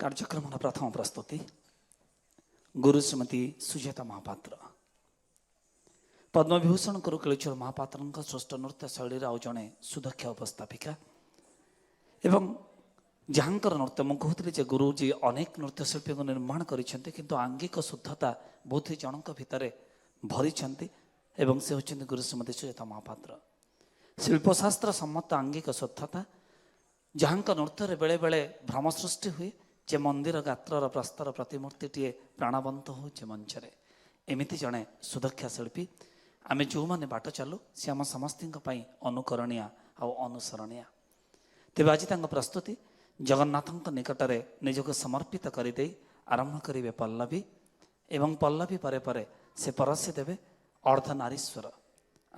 କାର୍ଯ୍ୟକ୍ରମର ପ୍ରଥମ ପ୍ରସ୍ତୁତି ଗୁରୁ ଶ୍ରୀମତୀ ସୁଜାତା ମହାପାତ୍ର। ପଦ୍ମବିଭୂଷଣ ଗୁରୁ କେଳୁଚରଣ ମହାପାତ୍ରଙ୍କ ସୃଷ୍ଟ ନୃତ୍ୟ ଶୈଳୀର ଆଉ ଜଣେ ସୁଦକ୍ଷ ଉପସ୍ଥାପିକା ଏବଂ ଯାହାଙ୍କର ନୃତ୍ୟ ମୁଁ କହୁଥିଲି ଯେ ଗୁରୁଜୀ ଅନେକ ନୃତ୍ୟଶିଳ୍ପୀଙ୍କୁ ନିର୍ମାଣ କରିଛନ୍ତି, କିନ୍ତୁ ଆଙ୍ଗିକ ଶୁଦ୍ଧତା ବହୁତ ଜଣଙ୍କ ଭିତରେ ଭରିଛନ୍ତି ଏବଂ ସେ ହେଉଛନ୍ତି ଗୁରୁ ଶ୍ରୀମତୀ ସୁଜାତା ମହାପାତ୍ର। ଶିଳ୍ପଶାସ୍ତ୍ର ସମ୍ମତ ଆଙ୍ଗିକ ଶୁଦ୍ଧତା, ଯାହାଙ୍କ ନୃତ୍ୟରେ ବେଳେବେଳେ ଭ୍ରମ ସୃଷ୍ଟି ହୁଏ ଯେ ମନ୍ଦିର ଗାତ୍ରର ପ୍ରସ୍ତର ପ୍ରତିମୂର୍ତ୍ତିଟିଏ ପ୍ରାଣବନ୍ତ ହେଉଛି ମଞ୍ଚରେ। ଏମିତି ଜଣେ ସୁଦକ୍ଷା ଶିଳ୍ପୀ ଆମେ ଯେଉଁମାନେ ବାଟ ଚାଲୁ ସେ ଆମ ସମସ୍ତଙ୍କ ପାଇଁ ଅନୁକରଣୀୟ ଆଉ ଅନୁସରଣୀୟ। ତେବେ ଆଜି ତାଙ୍କ ପ୍ରସ୍ତୁତି ଜଗନ୍ନାଥଙ୍କ ନିକଟରେ ନିଜକୁ ସମର୍ପିତ କରିଦେଇ ଆରମ୍ଭ କରିବେ ପଲ୍ଲବୀ ଏବଂ ପଲ୍ଲବୀ ପରେ ପରେ ସେ ପରସି ଦେବେ ଅର୍ଦ୍ଧନାରୀଶ୍ୱର।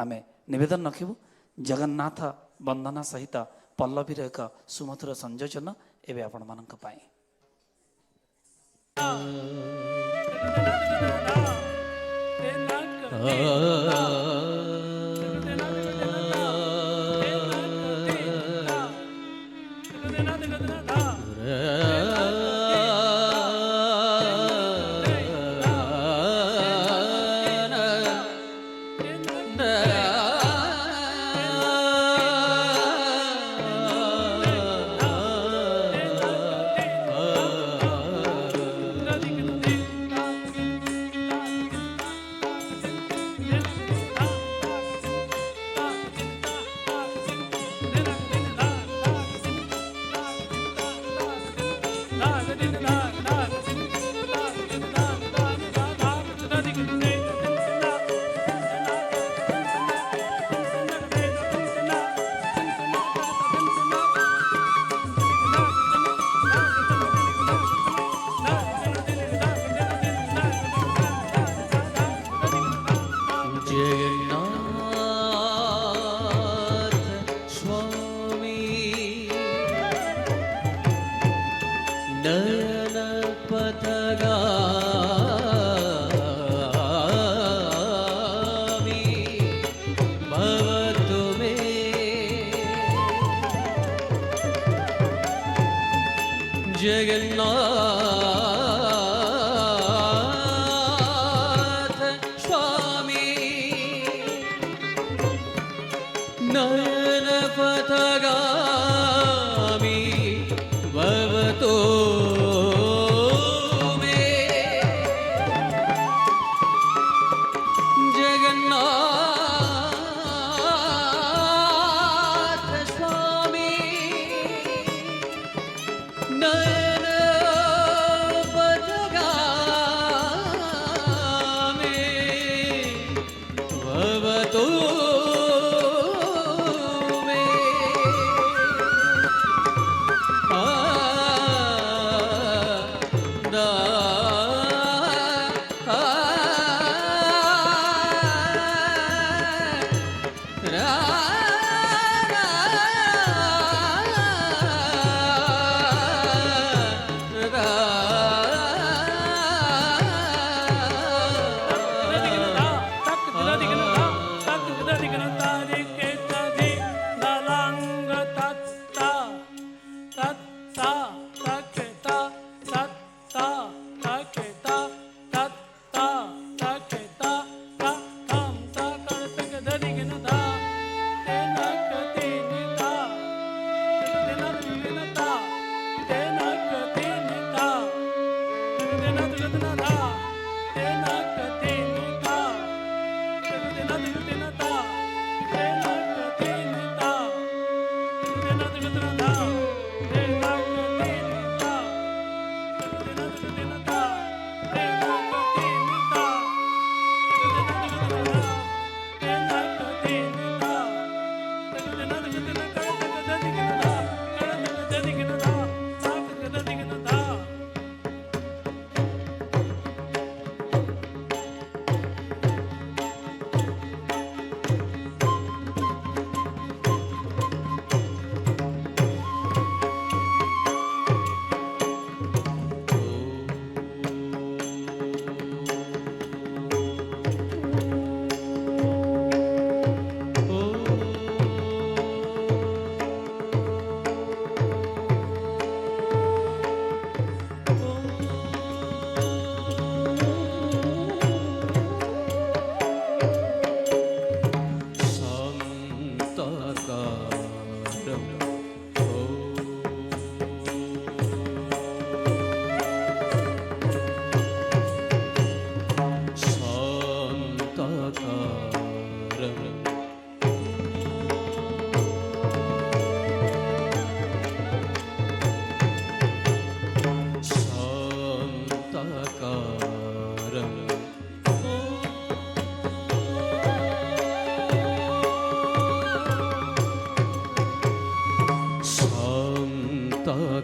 ଆମେ ନିବେଦନ ରଖିବୁ ଜଗନ୍ନାଥ ବନ୍ଦନା ସହିତ ପଲ୍ଲବୀର ଏକ ସୁମଧୁର ସଂଯୋଜନ ଏବେ ଆପଣମାନଙ୍କ ପାଇଁ।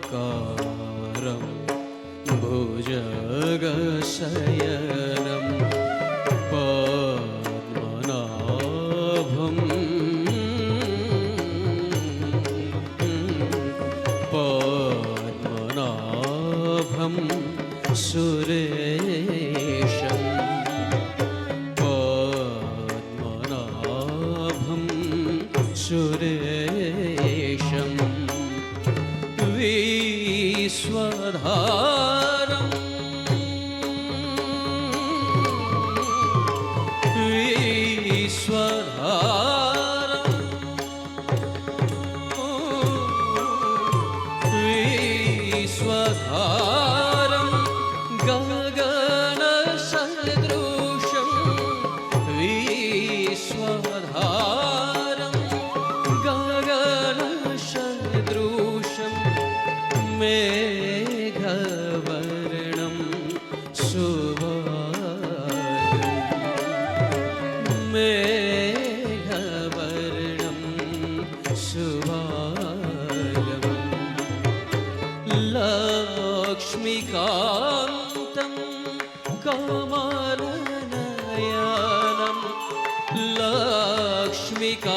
शान्ताकारं भुजगशयनं पद्मनाभं सुरेशं पद्मनाभं सुरेशं विश्वधारं विश्वधारं गगनसदृशं विश्वधारं गगनसदृशं मेघवर्णं शुभांगं मेघवर्णं शुभांगं लक्ष्मीकान्तं कमलनयनं लक्ष्मीकान्तं